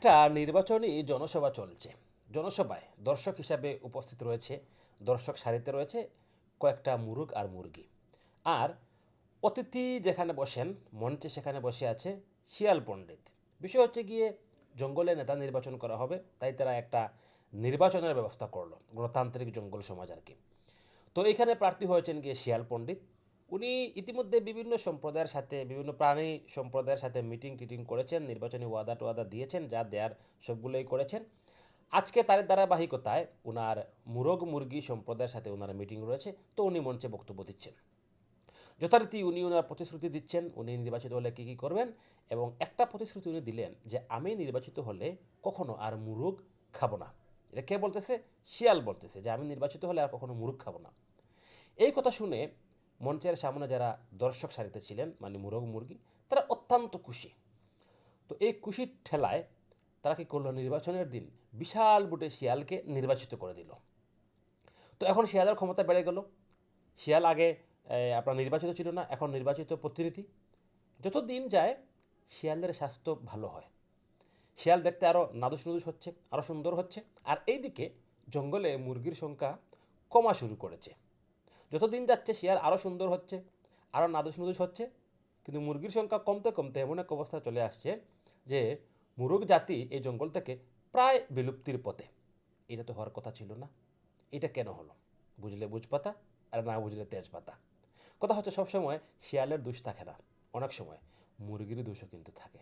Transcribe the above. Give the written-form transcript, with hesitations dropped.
একটা নির্বাচনী জনসভা চলছে। জনসভায় দর্শক হিসাবে উপস্থিত রয়েছে, দর্শক সারিতে রয়েছে কয়েকটা মুরগ আর মুরগি। আর অতিথি যেখানে বসেন মঞ্চে সেখানে বসে আছে শিয়াল পণ্ডিত। বিষয় হচ্ছে গিয়ে জঙ্গলে নেতা নির্বাচন করা হবে, তাই তারা একটা নির্বাচনের ব্যবস্থা করলো, গণতান্ত্রিক জঙ্গল সমাজ আর কি। তো এখানে প্রার্থী হয়েছেন গিয়ে শিয়াল পণ্ডিত। উনি ইতিমধ্যে বিভিন্ন সম্প্রদায়ের সাথে, বিভিন্ন প্রাণী সম্প্রদায়ের সাথে মিটিং টিটিং করেছেন, নির্বাচনী ওয়াদা টোয়াদা দিয়েছেন, যা দেয়ার সবগুলোই করেছেন। আজকে তার ধারাবাহিকতায় ওনার মুরগ মুরগি সম্প্রদায়ের সাথে ওনার মিটিং রয়েছে, তো উনি মঞ্চে বক্তব্য দিচ্ছেন। যথারীতি উনি ওনার প্রতিশ্রুতি দিচ্ছেন উনি নির্বাচিত হলে কী কী করবেন, এবং একটা প্রতিশ্রুতি উনি দিলেন যে আমি নির্বাচিত হলে কখনো আর মুরগ খাবো না। এটা কে বলতেছে? শিয়াল বলতেছে যে আমি নির্বাচিত হলে আর কখনো মুরগ খাবো না। এই কথা শুনে মঞ্চের সামনে যারা দর্শক সারিতে ছিলেন, মানে মুরগ মুরগি, তারা অত্যন্ত খুশি। তো এই খুশির ঠেলায় তারা কী করলো, নির্বাচনের দিন বিশাল ভোটে শিয়ালকে নির্বাচিত করে দিল। তো এখন শিয়ালের ক্ষমতা বেড়ে গেল। শিয়াল আগে আপনার নির্বাচিত ছিল না, এখন নির্বাচিত প্রতিনিধি। যত দিন যায় শিয়ালের স্বাস্থ্য ভালো হয়, শিয়াল দেখতে আরও নাদুস নুদুস হচ্ছে, আরও সুন্দর হচ্ছে। আর এইদিকে জঙ্গলে মুরগির সংখ্যা কমা শুরু করেছে। যত দিন যাচ্ছে শিয়াল আরও সুন্দর হচ্ছে, আরও নাদুস নুদুস হচ্ছে, কিন্তু মুরগির সংখ্যা কমতে কমতে এমন এক অবস্থা চলে আসছে যে মুরগ জাতি এই জঙ্গল থেকে প্রায় বিলুপ্তির পথে। এটা তো হওয়ার কথা ছিল না। এটা কেন হলো? বুঝলে বুঝপাতা, আর না বুঝলে তেজপাতা। কথা হচ্ছে সবসময় শিয়ালের দোষ থাকে না, অনেক সময় মুরগির দোষও কিন্তু থাকে।